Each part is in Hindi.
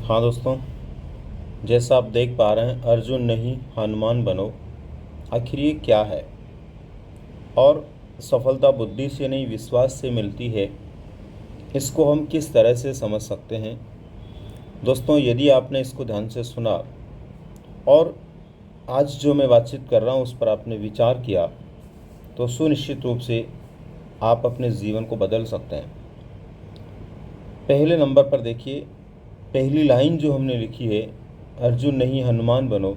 हाँ दोस्तों, जैसा आप देख पा रहे हैं, अर्जुन नहीं हनुमान बनो। आखिर ये क्या है? और सफलता बुद्धि से नहीं विश्वास से मिलती है, इसको हम किस तरह से समझ सकते हैं? दोस्तों, यदि आपने इसको ध्यान से सुना और आज जो मैं बातचीत कर रहा हूँ उस पर आपने विचार किया, तो सुनिश्चित रूप से आप अपने जीवन को बदल सकते हैं। पहले नंबर पर देखिए, पहली लाइन जो हमने लिखी है, अर्जुन नहीं हनुमान बनो।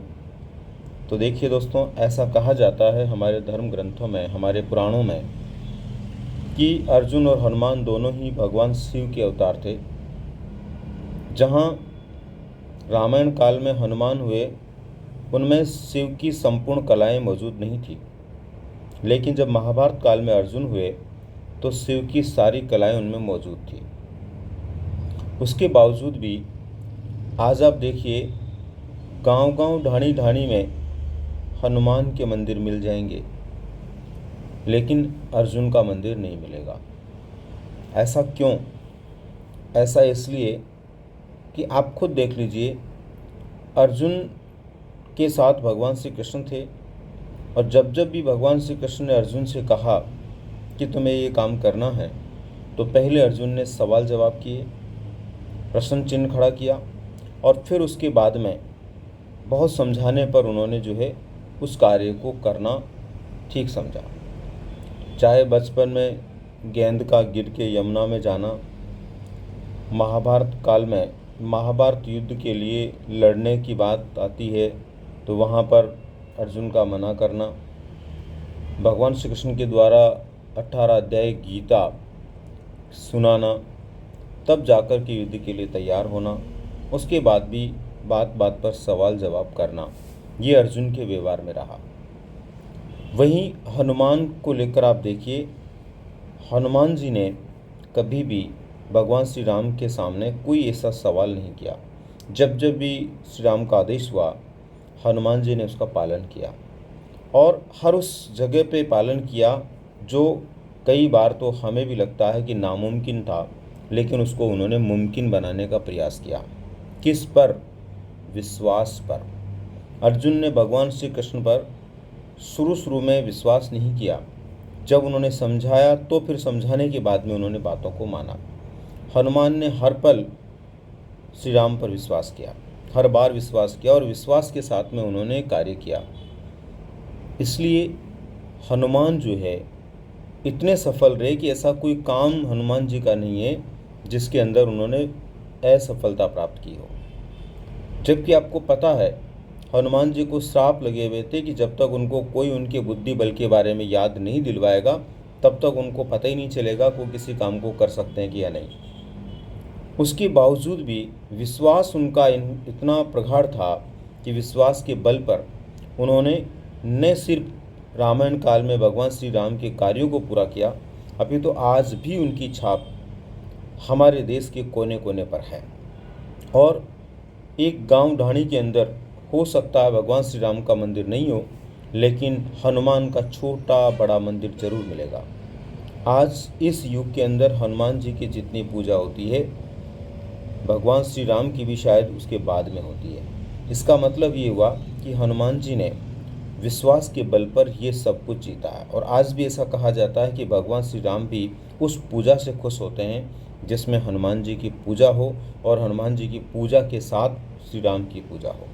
तो देखिए दोस्तों, ऐसा कहा जाता है हमारे धर्म ग्रंथों में, हमारे पुराणों में, कि अर्जुन और हनुमान दोनों ही भगवान शिव के अवतार थे। जहाँ रामायण काल में हनुमान हुए, उनमें शिव की संपूर्ण कलाएं मौजूद नहीं थी, लेकिन जब महाभारत काल में अर्जुन हुए तो शिव की सारी कलाएं उनमें मौजूद थी। उसके बावजूद भी आज आप देखिए, गांव-गांव, ढाणी-ढाणी में हनुमान के मंदिर मिल जाएंगे, लेकिन अर्जुन का मंदिर नहीं मिलेगा। ऐसा क्यों? ऐसा इसलिए कि आप खुद देख लीजिए, अर्जुन के साथ भगवान श्री कृष्ण थे, और जब जब भी भगवान श्री कृष्ण ने अर्जुन से कहा कि तुम्हें ये काम करना है, तो पहले अर्जुन ने सवाल जवाब किए, प्रश्न चिन्ह खड़ा किया, और फिर उसके बाद में बहुत समझाने पर उन्होंने जो है उस कार्य को करना ठीक समझा। चाहे बचपन में गेंद का गिर के यमुना में जाना, महाभारत काल में महाभारत युद्ध के लिए लड़ने की बात आती है तो वहाँ पर अर्जुन का मना करना, भगवान श्री कृष्ण के द्वारा 18 अध्याय गीता सुनाना, तब जाकर के युद्ध के लिए तैयार होना, उसके बाद भी बात बात पर सवाल जवाब करना, ये अर्जुन के व्यवहार में रहा। वहीं हनुमान को लेकर आप देखिए, हनुमान जी ने कभी भी भगवान श्री राम के सामने कोई ऐसा सवाल नहीं किया। जब जब भी श्री राम का आदेश हुआ, हनुमान जी ने उसका पालन किया, और हर उस जगह पे पालन किया जो कई बार तो हमें भी लगता है कि नामुमकिन था, लेकिन उसको उन्होंने मुमकिन बनाने का प्रयास किया। किस पर? विश्वास पर। अर्जुन ने भगवान श्री कृष्ण पर शुरू में विश्वास नहीं किया। जब उन्होंने समझाया तो फिर समझाने के बाद में उन्होंने बातों को माना। हनुमान ने हर पल श्री राम पर विश्वास किया, हर बार विश्वास किया, और विश्वास के साथ में उन्होंने कार्य किया। इसलिए हनुमान जो है इतने सफल रहे कि ऐसा कोई काम हनुमान जी का नहीं है जिसके अंदर उन्होंने असफलता प्राप्त की हो। जबकि आपको पता है, हनुमान जी को श्राप लगे हुए थे कि जब तक उनको कोई उनके बुद्धि बल के बारे में याद नहीं दिलवाएगा, तब तक उनको पता ही नहीं चलेगा कि वो किसी काम को कर सकते हैं कि या नहीं। उसके बावजूद भी विश्वास उनका इतना प्रगाढ़ था कि विश्वास के बल पर उन्होंने न सिर्फ रामायण काल में भगवान श्री राम के कार्यों को पूरा किया, अभी तो आज भी उनकी छाप हमारे देश के कोने कोने पर है। और एक गांव ढाणी के अंदर हो सकता है भगवान श्री राम का मंदिर नहीं हो, लेकिन हनुमान का छोटा बड़ा मंदिर जरूर मिलेगा। आज इस युग के अंदर हनुमान जी की जितनी पूजा होती है, भगवान श्री राम की भी शायद उसके बाद में होती है। इसका मतलब ये हुआ कि हनुमान जी ने विश्वास के बल पर ये सब कुछ जीता है। और आज भी ऐसा कहा जाता है कि भगवान श्री राम भी उस पूजा से खुश होते हैं जिसमें हनुमान जी की पूजा हो, और हनुमान जी की पूजा के साथ श्री राम की पूजा हो।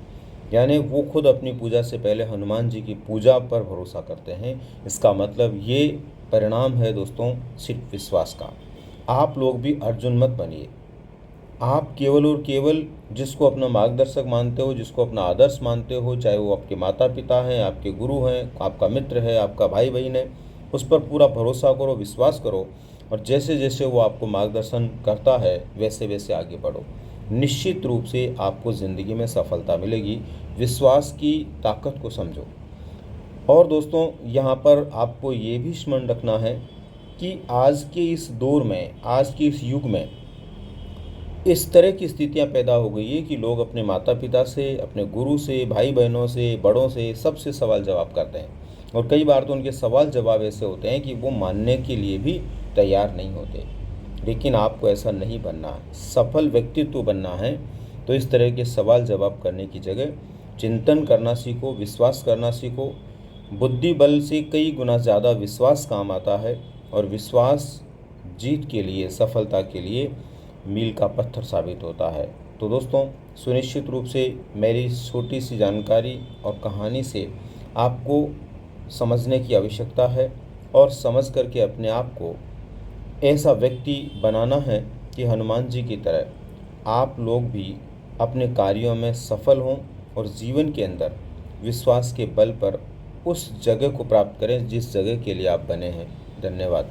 यानी वो खुद अपनी पूजा से पहले हनुमान जी की पूजा पर भरोसा करते हैं। इसका मतलब ये परिणाम है दोस्तों सिर्फ विश्वास का। आप लोग भी अर्जुन मत बनिए। आप केवल और केवल जिसको अपना मार्गदर्शक मानते हो, जिसको अपना आदर्श मानते हो, चाहे वो आपके माता पिता हैं, आपके गुरु हैं, आपका मित्र है, आपका भाई बहन है, उस पर पूरा भरोसा करो, विश्वास करो, और जैसे जैसे वो आपको मार्गदर्शन करता है वैसे वैसे आगे बढ़ो। निश्चित रूप से आपको ज़िंदगी में सफलता मिलेगी। विश्वास की ताकत को समझो। और दोस्तों, यहाँ पर आपको ये भी स्मरण रखना है कि आज के इस दौर में, आज के इस युग में इस तरह की स्थितियां पैदा हो गई है कि लोग अपने माता पिता से, अपने गुरु से, भाई बहनों से, बड़ों से, सबसे सवाल जवाब करते हैं, और कई बार तो उनके सवाल जवाब ऐसे होते हैं कि वो मानने के लिए भी तैयार नहीं होते। लेकिन आपको ऐसा नहीं बनना। सफल व्यक्तित्व बनना है तो इस तरह के सवाल जवाब करने की जगह चिंतन करना सीखो, विश्वास करना सीखो। बुद्धि बल से कई गुना ज़्यादा विश्वास काम आता है और विश्वास जीत के लिए, सफलता के लिए मील का पत्थर साबित होता है। तो दोस्तों, सुनिश्चित रूप से मेरी छोटी सी जानकारी और कहानी से आपको समझने की आवश्यकता है और समझ करके अपने आप को ऐसा व्यक्ति बनाना है कि हनुमान जी की तरह आप लोग भी अपने कार्यों में सफल हों और जीवन के अंदर विश्वास के बल पर उस जगह को प्राप्त करें जिस जगह के लिए आप बने हैं। धन्यवाद।